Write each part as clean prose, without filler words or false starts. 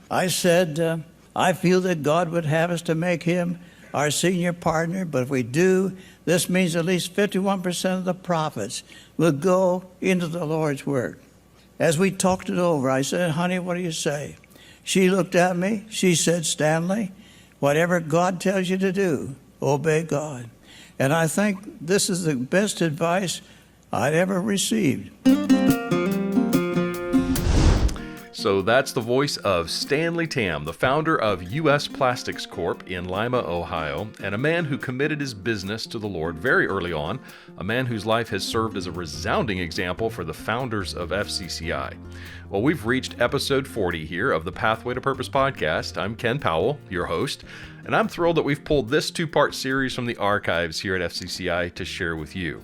I said, I feel that God would have us to make him our senior partner, but if we do, this means at least 51% of the profits will go into the Lord's work. As we talked it over, I said, honey, what do you say? She looked at me. She said, Stanley, whatever God tells you to do, obey God. And I think this is the best advice I'd ever received. So that's the voice of Stanley Tam, the founder of US Plastics Corp in Lima, Ohio, and a man who committed his business to the Lord very early on, a man whose life has served as a resounding example for the founders of FCCI. Well, we've reached episode 40 here of the Pathway to Purpose podcast. I'm Ken Powell, your host, and I'm thrilled that we've pulled this two-part series from the archives here at FCCI to share with you.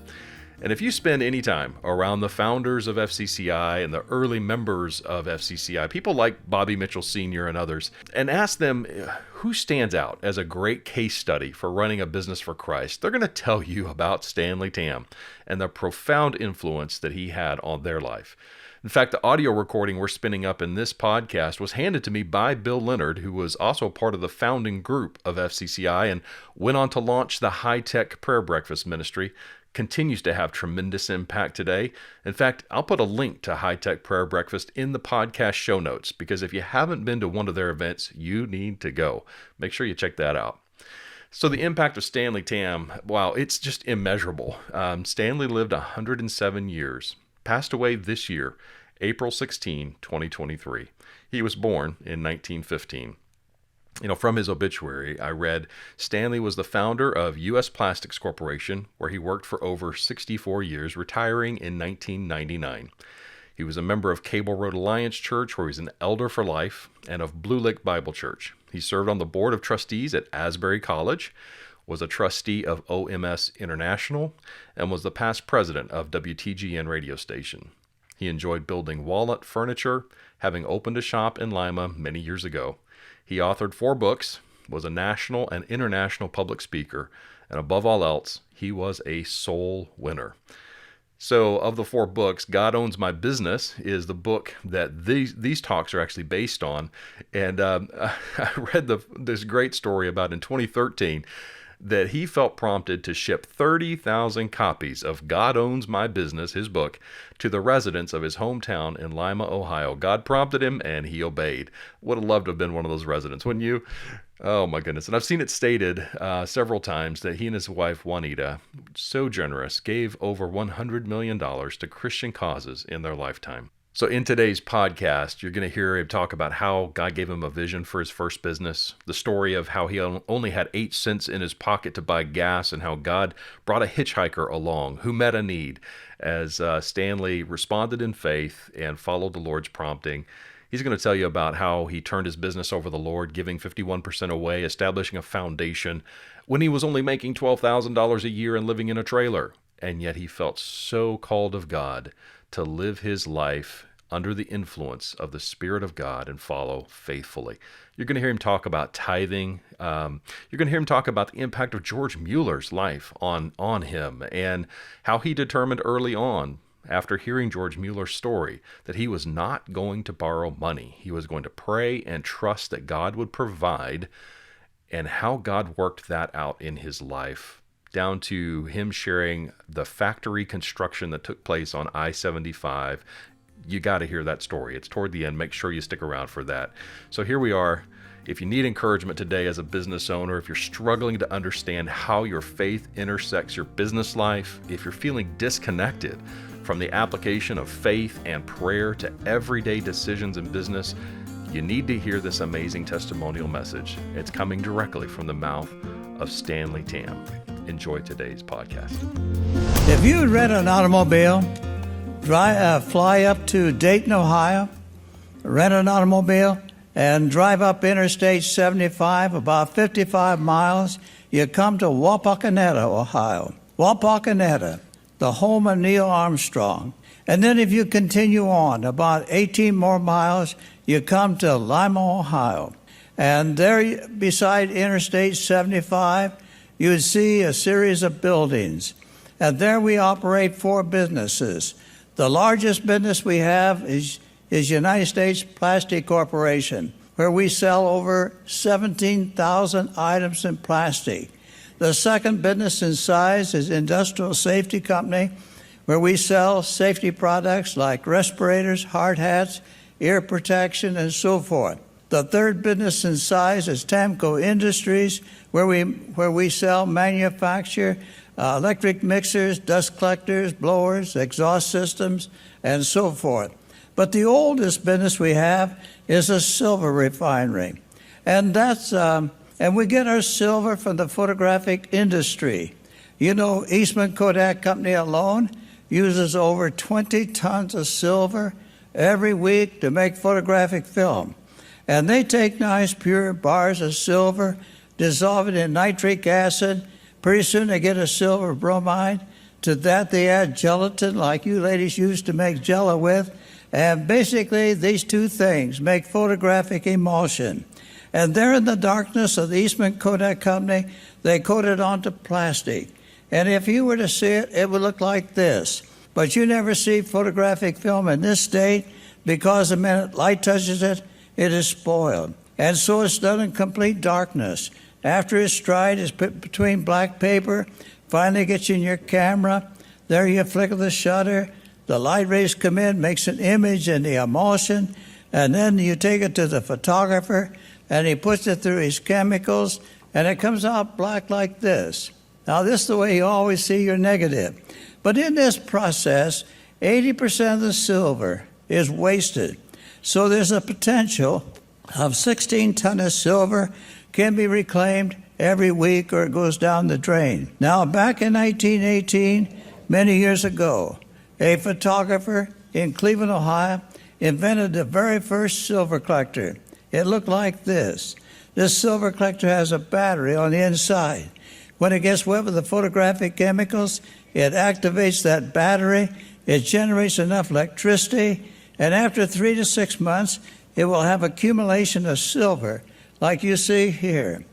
And if you spend any time around the founders of FCCI and the early members of FCCI, people like Bobby Mitchell Sr. and others, and ask them who stands out as a great case study for running a business for Christ, they're going to tell you about Stanley Tam and the profound influence that he had on their life. In fact, the audio recording we're spinning up in this podcast was handed to me by Bill Leonard, who was also part of the founding group of FCCI and went on to launch the high-tech prayer breakfast ministry. Continues to have tremendous impact today. In fact, I'll put a link to High Tech Prayer Breakfast in the podcast show notes, because if you haven't been to one of their events, you need to go. Make sure you check that out. So the impact of Stanley Tam, wow, it's just immeasurable. Stanley lived 107 years, passed away this year, April 16, 2023. He was born in 1915. From his obituary, I read, Stanley was the founder of US Plastics Corporation, where he worked for over 64 years, retiring in 1999. He was a member of Cable Road Alliance Church, where he's an elder for life, and of Blue Lake Bible Church. He served on the board of trustees at Asbury College, was a trustee of OMS International, and was the past president of WTGN radio station. He enjoyed building walnut furniture, having opened a shop in Lima many years ago. He authored 4 books, was a national and international public speaker, and above all else, he was a soul winner. So of the 4 books, God Owns My Business is the book that these talks are actually based on. And I read this great story about in 2013 that he felt prompted to ship 30,000 copies of God Owns My Business, his book, to the residents of his hometown in Lima, Ohio. God prompted him, and he obeyed. Would have loved to have been one of those residents, wouldn't you? Oh, my goodness. And I've seen it stated several times that he and his wife, Juanita, so generous, gave over $100 million to Christian causes in their lifetime. So in today's podcast, you're going to hear him talk about how God gave him a vision for his first business, the story of how he only had 8 cents in his pocket to buy gas, and how God brought a hitchhiker along who met a need as Stanley responded in faith and followed the Lord's prompting. He's going to tell you about how he turned his business over to the Lord, giving 51% away, establishing a foundation when he was only making $12,000 a year and living in a trailer. And yet he felt so called of God to live his life under the influence of the Spirit of God and follow faithfully. You're going to hear him talk about tithing. You're going to hear him talk about the impact of George Mueller's life on him, and how he determined early on, after hearing George Mueller's story, that he was not going to borrow money. He was going to pray and trust that God would provide, and how God worked that out in his life, down to him sharing the factory construction that took place on I-75. You got to hear that story. It's toward the end. Make sure you stick around for that. So here we are. If you need encouragement today as a business owner, if you're struggling to understand how your faith intersects your business life, if you're feeling disconnected from the application of faith and prayer to everyday decisions in business, you need to hear this amazing testimonial message. It's coming directly from the mouth of Stanley Tam. Enjoy today's podcast. If you would rent an automobile, fly up to Dayton, Ohio, rent an automobile, and drive up Interstate 75, about 55 miles, you come to Wapakoneta, Ohio. Wapakoneta, the home of Neil Armstrong. And then if you continue on about 18 more miles, you come to Lima, Ohio. And there beside Interstate 75, you would see a series of buildings. And there we operate 4 businesses. The largest business we have is United States Plastics Corporation. where we sell over 17,000 items in plastic. The second business in size is Industrial Safety Company, where we sell safety products like respirators, hard hats, ear protection, and so forth. The third business in size is Tamco Industries, where we sell, manufacture electric mixers, dust collectors, blowers, exhaust systems, and so forth. But the oldest business we have is a silver refinery, and we get our silver from the photographic industry. You know, Eastman Kodak Company alone uses over 20 tons of silver every week to make photographic film. And they take nice pure bars of silver, dissolve it in nitric acid. Pretty soon they get a silver bromide. To that they add gelatin like you ladies used to make Jell-O with. And basically these two things make photographic emulsion. And there in the darkness of the Eastman Kodak Company, they coat it onto plastic. And if you were to see it, it would look like this. But you never see photographic film in this state because the minute light touches it, it is spoiled. And so it's done in complete darkness. After it's dried, it's put between black paper, finally gets in your camera. There you flicker the shutter. The light rays come in, makes an image in the emulsion, and then you take it to the photographer, and he puts it through his chemicals, and it comes out black like this. Now, this is the way you always see your negative. But in this process, 80% of the silver is wasted. So there's a potential of 16 tons of silver can be reclaimed every week or it goes down the drain. Now, back in 1918, many years ago, a photographer in Cleveland, Ohio, invented the very first silver collector. It looked like this. This silver collector has a battery on the inside. When it gets wet with the photographic chemicals, it activates that battery, it generates enough electricity, and after 3 to 6 months, it will have accumulation of silver, like you see here.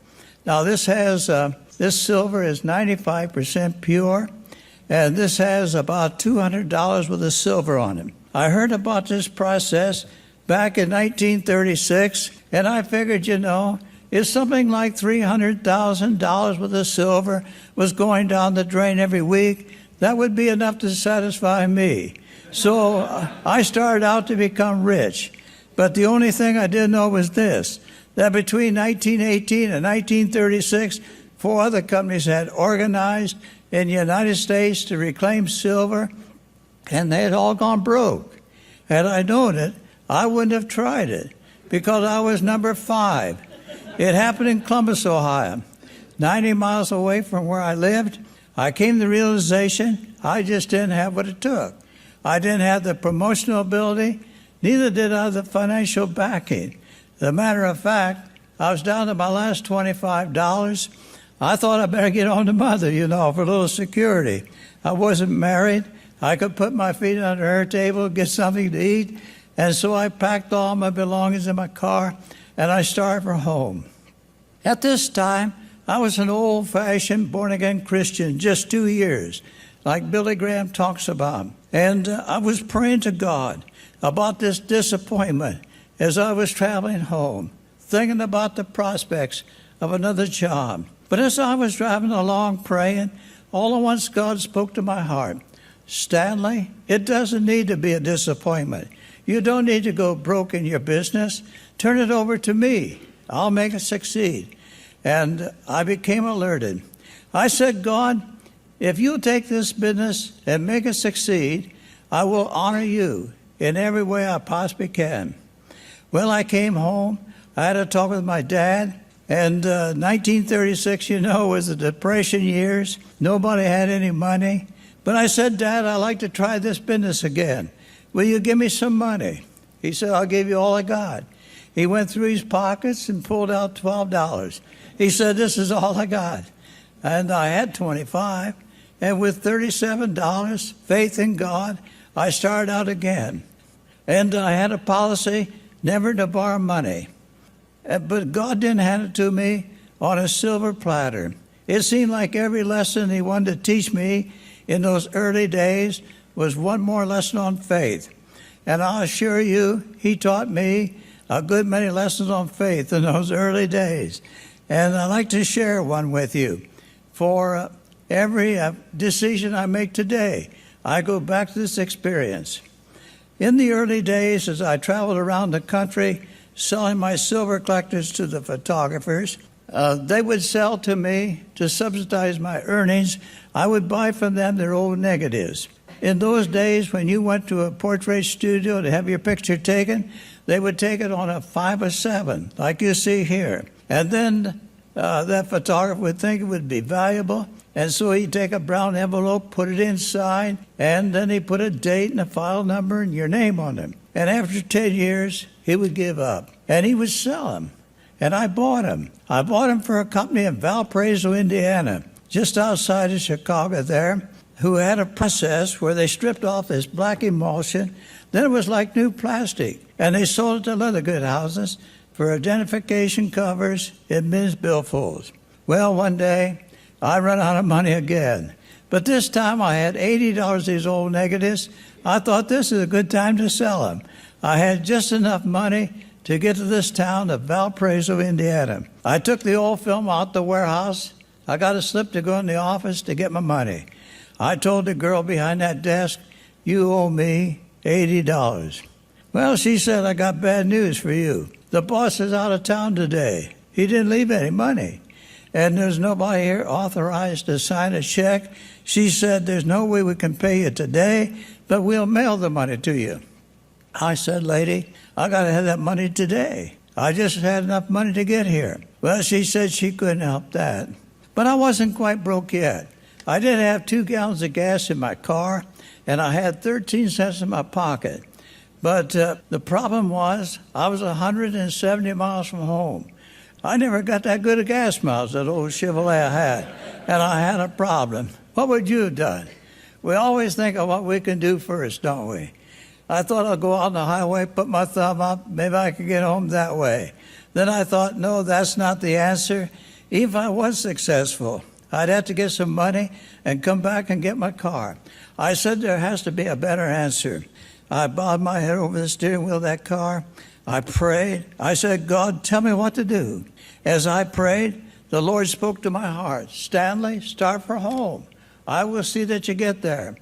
Now, this silver is 95% pure, and this has about $200 worth of silver on it. I heard about this process back in 1936, and I figured, if something like $300,000 worth of silver was going down the drain every week, that would be enough to satisfy me. So I started out to become rich. But the only thing I didn't know was this, that between 1918 and 1936, 4 other companies had organized in the United States to reclaim silver, and they had all gone broke. Had I known it, I wouldn't have tried it, because I was number 5. It happened in Columbus, Ohio, 90 miles away from where I lived. I came to the realization I just didn't have what it took. I didn't have the promotional ability, neither did I have the financial backing. As a matter of fact, I was down to my last $25. I thought I better get on to mother, for a little security. I wasn't married. I could put my feet under her table, get something to eat, and so I packed all my belongings in my car, and I started for home. At this time, I was an old-fashioned, born-again Christian, just 2 years, like Billy Graham talks about. And I was praying to God about this disappointment as I was traveling home, thinking about the prospects of another job. But as I was driving along praying, all at once God spoke to my heart. Stanley, it doesn't need to be a disappointment. You don't need to go broke in your business. Turn it over to me. I'll make it succeed. And I became alerted. I said, God, if you'll take this business and make it succeed, I will honor you in every way I possibly can. Well, I came home. I had a talk with my dad. And 1936, was the Depression years. Nobody had any money. But I said, Dad, I'd like to try this business again. Will you give me some money? He said, I'll give you all I got. He went through his pockets and pulled out $12. He said, this is all I got. And I had $25. And with $37, faith in God, I started out again. And I had a policy never to borrow money. But God didn't hand it to me on a silver platter. It seemed like every lesson he wanted to teach me in those early days was one more lesson on faith. And I'll assure you, he taught me a good many lessons on faith in those early days. And I'd like to share one with you. For every decision I make today, I go back to this experience. In the early days, as I traveled around the country selling my silver collectors to the photographers, they would sell to me to subsidize my earnings. I would buy from them their old negatives. In those days, when you went to a portrait studio to have your picture taken, they would take it on a 5/7, like you see here. And then that photographer would think it would be valuable, and so he'd take a brown envelope, put it inside, and then he'd put a date and a file number and your name on them. And after 10 years, he would give up, and he would sell them. And I bought them. I bought them for a company in Valparaiso, Indiana, just outside of Chicago there, who had a process where they stripped off this black emulsion. Then it was like new plastic, and they sold it to leather good houses for identification covers in men's billfolds. Well, one day, I run out of money again. But this time I had $80 of these old negatives. I thought this is a good time to sell them. I had just enough money to get to this town of Valparaiso, Indiana. I took the old film out the warehouse. I got a slip to go in the office to get my money. I told the girl behind that desk, "You owe me $80. Well, she said, "I got bad news for you. The boss is out of town today. He didn't leave any money. And there's nobody here authorized to sign a check." She said, "There's no way we can pay you today, but we'll mail the money to you." I said, "Lady, I got to have that money today. I just had enough money to get here." Well, she said she couldn't help that. But I wasn't quite broke yet. I did have 2 gallons of gas in my car, and I had 13 cents in my pocket. But the problem was I was 170 miles from home. I never got that good of gas miles, that old Chevrolet I had, and I had a problem. What would you have done? We always think of what we can do first, don't we? I thought I'd go out on the highway, put my thumb up, maybe I could get home that way. Then I thought, no, that's not the answer. Even if I was successful, I'd have to get some money and come back and get my car. I said there has to be a better answer. I bowed my head over the steering wheel of that car. I prayed. I said, "God, tell me what to do." As I prayed, the Lord spoke to my heart. "Stanley, start for home. I will see that you get there."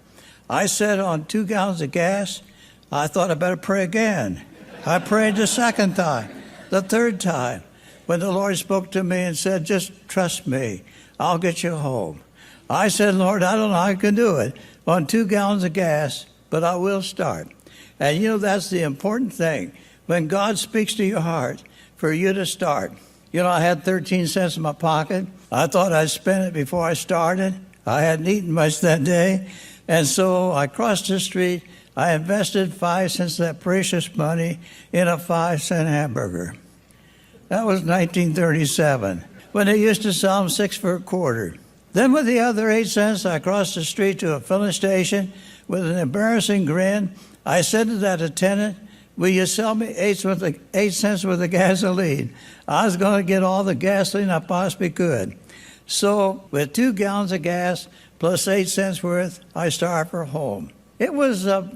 I said on 2 gallons of gas, I thought I better pray again. I prayed the second time, the third time, when the Lord spoke to me and said, "Just trust me. I'll get you home." I said, "Lord, I don't know how I can do it on 2 gallons of gas, but I will start." And you know, that's the important thing. When God speaks to your heart, for you to start. You know, I had 13 cents in my pocket. I thought I'd spend it before I started. I hadn't eaten much that day. And so I crossed the street. I invested 5 cents of that precious money in a 5-cent hamburger. That was 1937, when they used to sell them 6 for a quarter. Then with the other 8 cents, I crossed the street to a filling station. With an embarrassing grin, I said to that attendant, "Will you sell me 8 cents worth of gasoline?" I was going to get all the gasoline I possibly could. So with 2 gallons of gas plus 8 cents worth, I started for home. It was a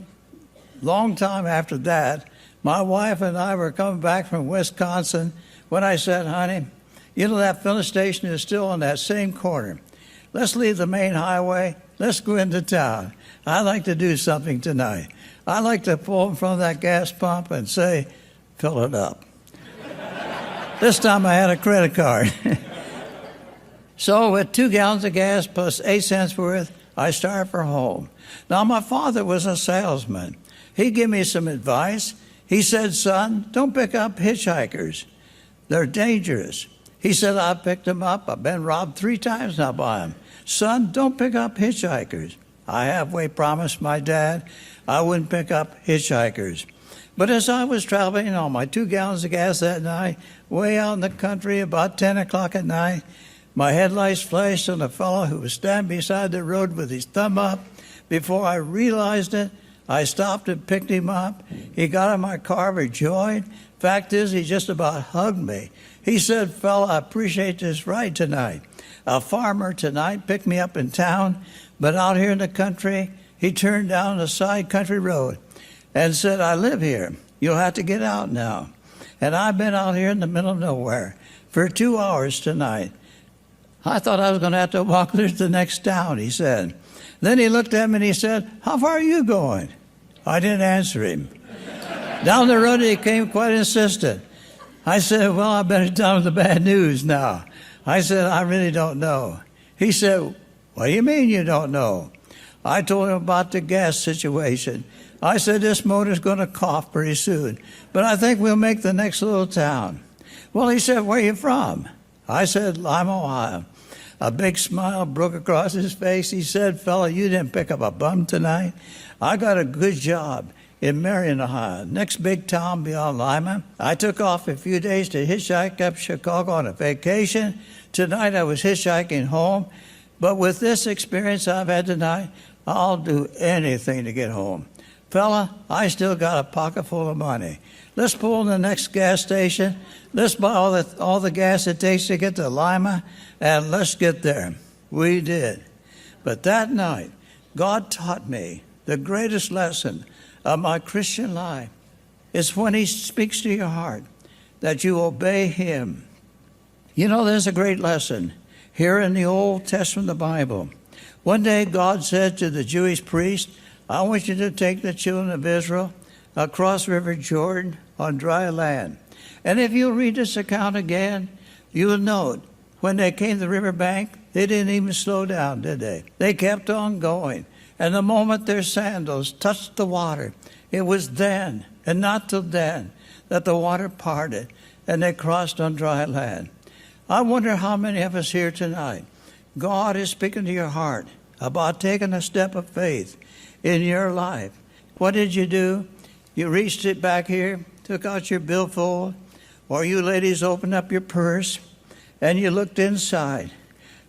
long time after that. My wife and I were coming back from Wisconsin when I said, "Honey, you know that filling station is still on that same corner. Let's leave the main highway. Let's go into town. I'd like to do something tonight. I'd like to pull in front of that gas pump and say, 'Fill it up.'" This time I had a credit card. So with 2 gallons of gas plus 8 cents worth, I started for home. Now, my father was a salesman. He gave me some advice. He said, "Son, don't pick up hitchhikers. They're dangerous." He said, "I've picked them up. I've been robbed 3 times now by them. Son, don't pick up hitchhikers." I halfway promised my dad I wouldn't pick up hitchhikers. But as I was traveling on my 2 gallons of gas that night, way out in the country, about 10 o'clock at night, my headlights flashed on a fellow who was standing beside the road with his thumb up. Before I realized it, I stopped and picked him up. He got in my car overjoyed. Fact is, he just about hugged me. He said, "Fella, I appreciate this ride tonight. A farmer tonight picked me up in town, but out here in the country, he turned down a side country road and said, 'I live here. You'll have to get out now.' And I've been out here in the middle of nowhere for 2 hours tonight. I thought I was going to have to walk to the next town, he said. Then he looked at me and he said, how far are you going? I didn't answer him. Down the road he came quite insistent. I said, well, I better tell him the bad news now. I said, I really don't know. He said, what do you mean you don't know? I told him about the gas situation. I said, this motor's going to cough pretty soon, but I think we'll make the next little town. Well, he said, where are you from? I said, Lima, Ohio. A big smile broke across his face. He said, fella, you didn't pick up a bum tonight. I got a good job in Marion, Ohio, next big town beyond Lima. I took off a few days to hitchhike up Chicago on a vacation. Tonight I was hitchhiking home. But with this experience I've had tonight, I'll do anything to get home. Fella, I still got a pocket full of money. Let's pull in the next gas station. Let's buy all the gas it takes to get to Lima, and let's get there. We did. But that night, God taught me the greatest lesson of my Christian life. It's when he speaks to your heart that you obey him. You know, there's a great lesson here in the Old Testament of the Bible. One day God said to the Jewish priest, I want you to take the children of Israel across River Jordan on dry land. And if you read this account again, you will note when they came to the riverbank, they didn't even slow down, did they? They kept on going. And the moment their sandals touched the water, it was then, and not till then, that the water parted and they crossed on dry land. I wonder how many of us here tonight, God is speaking to your heart about taking a step of faith in your life. What did you do? You reached it back here, took out your billfold, or you ladies opened up your purse, and you looked inside,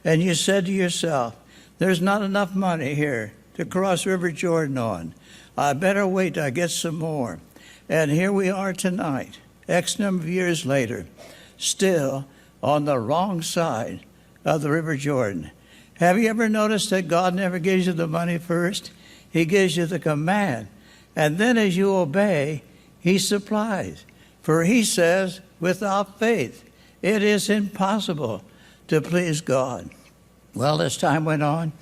and you said to yourself, there's not enough money here to cross River Jordan on. I better wait till I get some more. And here we are tonight, X number of years later, still on the wrong side of the River Jordan. Have you ever noticed that God never gives you the money first? He gives you the command. And then as you obey, he supplies. For he says, without faith, it is impossible to please God. Well, as time went on,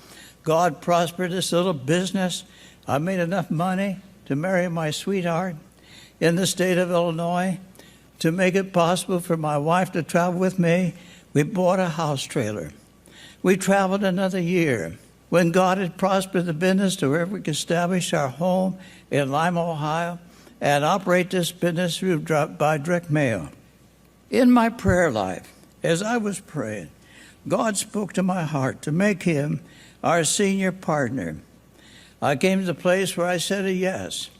God prospered this little business. I made enough money to marry my sweetheart in the state of Illinois. To make it possible for my wife to travel with me, we bought a house trailer. We traveled another year. When God had prospered the business to where we could establish our home in Lima, Ohio, and operate this business by direct mail. In my prayer life, as I was praying, God spoke to my heart to make him our senior partner. I came to the place where I said a yes,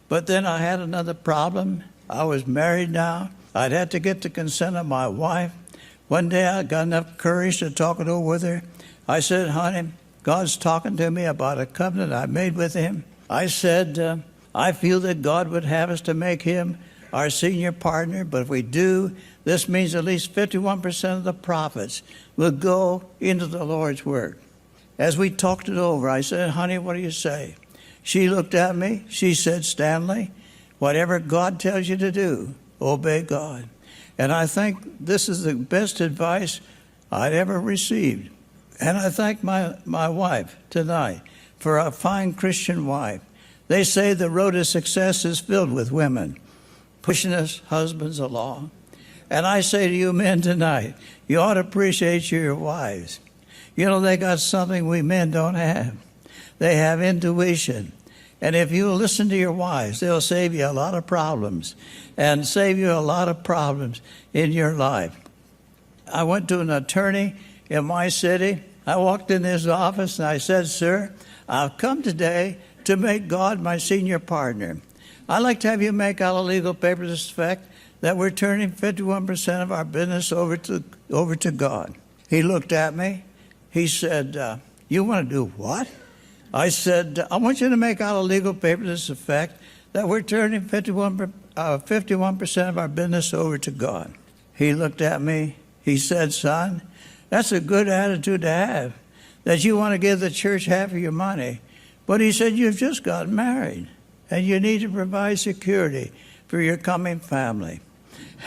but then I had another problem. I was married now. I'd had to get the consent of my wife. One day I got enough courage to talk it over with her. I said, honey, God's talking to me about a covenant I made with him. I said, I feel that God would have us to make him our senior partner, but if we do, this means at least 51% of the profits will go into the Lord's work. As we talked it over, I said, honey, what do you say? She looked at me. She said, Stanley, whatever God tells you to do, obey God. And I think this is the best advice I'd ever received. And I thank my wife tonight for a fine Christian wife. They say the road to success is filled with women pushing us husbands along. And I say to you men tonight, you ought to appreciate your wives. You know, they got something we men don't have. They have intuition. And if you listen to your wives, they'll save you a lot of problems and save you a lot of problems in your life. I went to an attorney in my city. I walked in his office and I said, sir, I've come today to make God my senior partner. I'd like to have you make out a legal paper to this effect that we're turning 51% of our business over to God. He looked at me. He said, you want to do what? I said, I want you to make out a legal paper to this effect that we're turning 51% of our business over to God. He looked at me. He said, son, that's a good attitude to have, that you want to give the church half of your money. But he said, you've just gotten married, and you need to provide security for your coming family.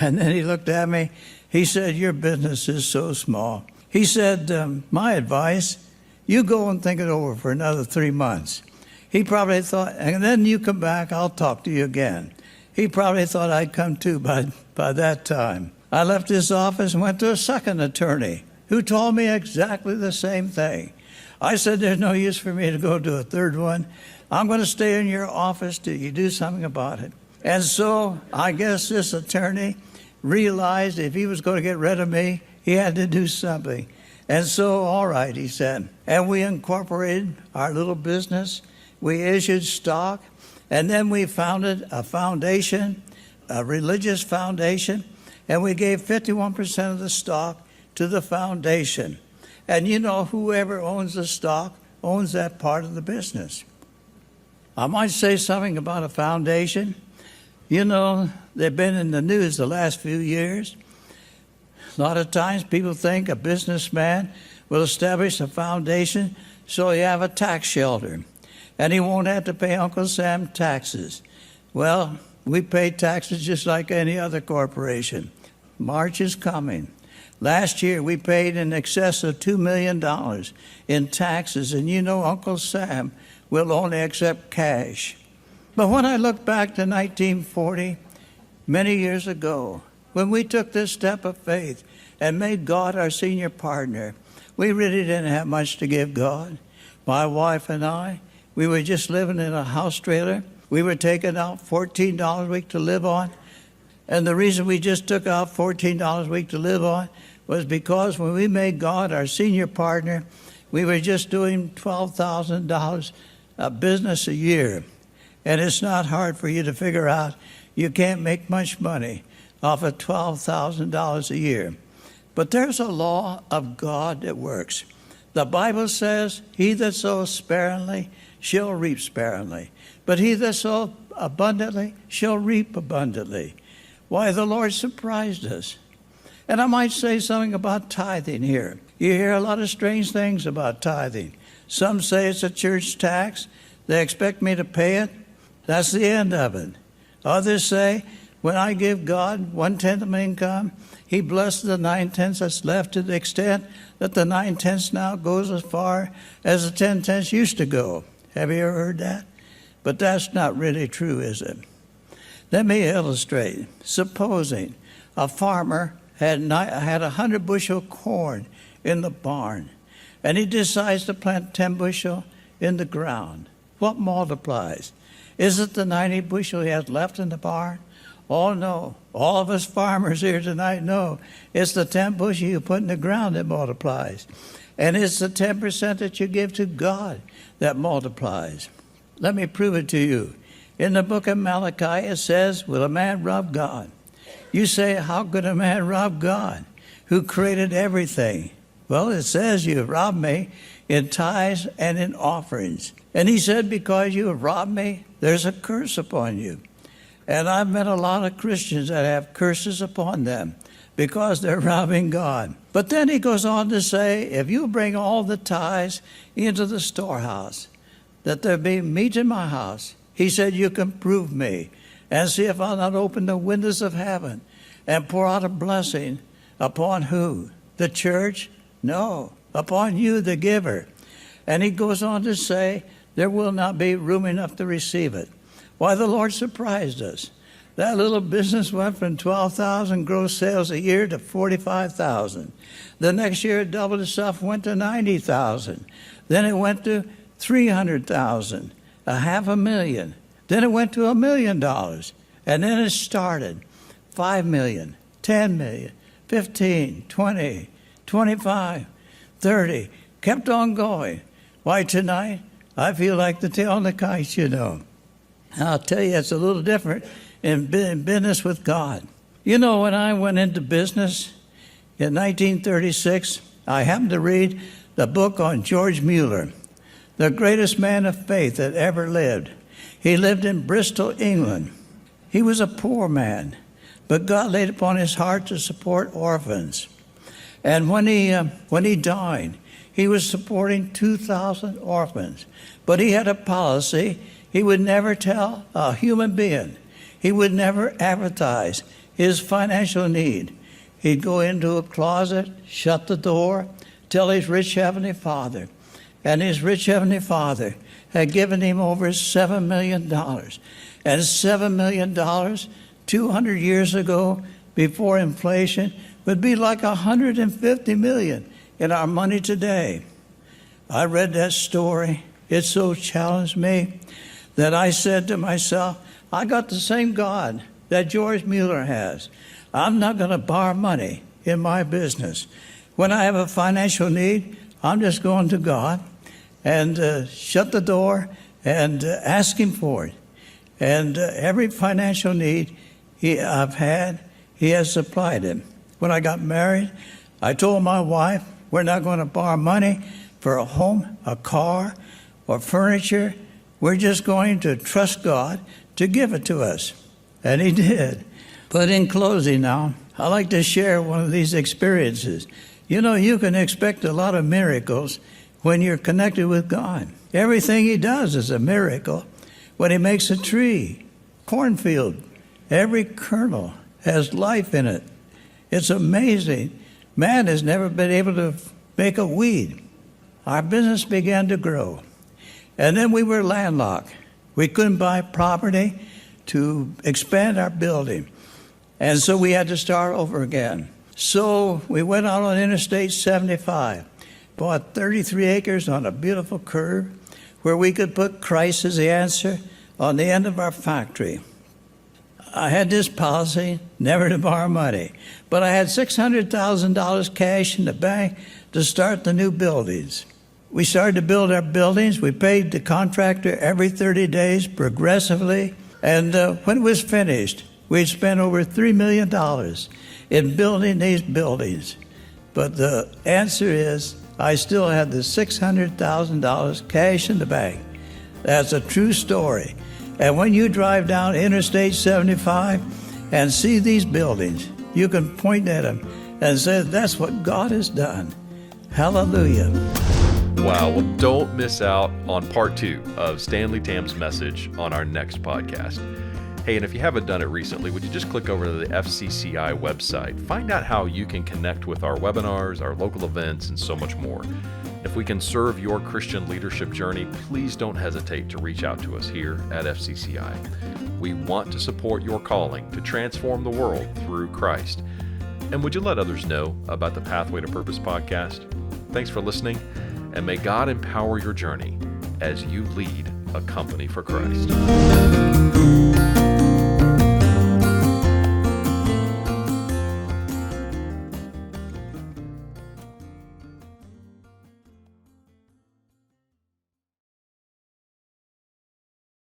And then he looked at me. He said, your business is so small. He said, my advice, you go and think it over for another 3 months. He probably thought, and then you come back, I'll talk to you again. He probably thought I'd come to by that time. I left his office and went to a second attorney who told me exactly the same thing. I said, there's no use for me to go to a third one. I'm going to stay in your office till you do something about it. And so I guess this attorney realized if he was going to get rid of me, he had to do something. And so, all right, he said. And we incorporated our little business. We issued stock. And then we founded a foundation, a religious foundation. And we gave 51% of the stock to the foundation. And you know, whoever owns the stock owns that part of the business. I might say something about a foundation. You know, they've been in the news the last few years. A lot of times people think a businessman will establish a foundation so he have a tax shelter and he won't have to pay Uncle Sam taxes. Well, we pay taxes just like any other corporation. March is coming. Last year we paid in excess of $2 million in taxes, and you know Uncle Sam will only accept cash. But when I look back to 1940, many years ago, when we took this step of faith and made God our senior partner, we really didn't have much to give God. My wife and I, we were just living in a house trailer. We were taking out $14 a week to live on. And the reason we just took out $14 a week to live on was because when we made God our senior partner, we were just doing $12,000 of business a year. And it's not hard for you to figure out you can't make much money off of $12,000 a year. But there's a law of God that works. The Bible says, he that sows sparingly shall reap sparingly, but he that sows abundantly shall reap abundantly. Why, the Lord surprised us. And I might say something about tithing here. You hear a lot of strange things about tithing. Some say it's a church tax. They expect me to pay it. That's the end of it. Others say, when I give God 1/10 of my income, he blesses the 9/10 that's left to the extent that the 9/10 now goes as far as the 10/10 used to go. Have you ever heard that? But that's not really true, is it? Let me illustrate. Supposing a farmer had 100 bushel corn in the barn, and he decides to plant 10 bushel in the ground. What multiplies? Is it the 90 bushel he has left in the barn? Oh, no. All of us farmers here tonight know it's the 10 bushel you put in the ground that multiplies. And it's the 10% that you give to God that multiplies. Let me prove it to you. In the book of Malachi, it says, will a man rob God? You say, how could a man rob God who created everything? Well, it says you have robbed me in tithes and in offerings. And he said, because you have robbed me, there's a curse upon you. And I've met a lot of Christians that have curses upon them because they're robbing God. But then he goes on to say, if you bring all the tithes into the storehouse, that there be meat in my house, he said, you can prove me and see if I'll not open the windows of heaven and pour out a blessing upon who? The church? No, upon you, the giver. And he goes on to say, there will not be room enough to receive it. Why, the Lord surprised us. That little business went from 12,000 gross sales a year to 45,000. The next year it doubled itself, went to 90,000. Then it went to 300,000, $500,000. Then it went to $1 million. And then it started 5 million, 10 million, 15, 20, 25, 30, kept on going. Why, tonight, I feel like the tail on the kite, you know. And I'll tell you, it's a little different in business with God. You know, when I went into business in 1936, I happened to read the book on George Mueller, the greatest man of faith that ever lived. He lived in Bristol, England. He was a poor man, but God laid upon his heart to support orphans. And when he died, he was supporting 2,000 orphans. But he had a policy. He would never tell a human being. He would never advertise his financial need. He'd go into a closet, shut the door, tell his rich Heavenly Father. And his rich Heavenly Father had given him over $7 million. And $7 million 200 years ago, before inflation, would be like $150 million in our money today. I read that story. It so challenged me that I said to myself, I got the same God that George Mueller has. I'm not going to borrow money in my business. When I have a financial need, I'm just going to God and shut the door and ask him for it. And every financial need I've had, he has supplied it. When I got married, I told my wife, we're not going to borrow money for a home, a car, or furniture. We're just going to trust God to give it to us. And he did. But in closing now, I'd like to share one of these experiences. You know, you can expect a lot of miracles when you're connected with God. Everything he does is a miracle. When he makes a tree, cornfield, every kernel has life in it. It's amazing. Man has never been able to make a weed. Our business began to grow. And then we were landlocked. We couldn't buy property to expand our building. And so we had to start over again. So we went out on Interstate 75, bought 33 acres on a beautiful curve where we could put Christ as the answer on the end of our factory. I had this policy, never to borrow money, but I had $600,000 cash in the bank to start the new buildings. We started to build our buildings. We paid the contractor every 30 days progressively. And when it was finished, we'd spent over $3 million in building these buildings. But the answer is, I still had the $600,000 cash in the bank. That's a true story. And when you drive down Interstate 75 and see these buildings, you can point at them and say, that's what God has done. Hallelujah. Wow. Well, don't miss out on part 2 of Stanley Tam's message on our next podcast. Hey, and if you haven't done it recently, would you just click over to the FCCI website? Find out how you can connect with our webinars, our local events, and so much more. If we can serve your Christian leadership journey, please don't hesitate to reach out to us here at FCCI. We want to support your calling to transform the world through Christ. And would you let others know about the Pathway to Purpose podcast? Thanks for listening, and may God empower your journey as you lead a company for Christ.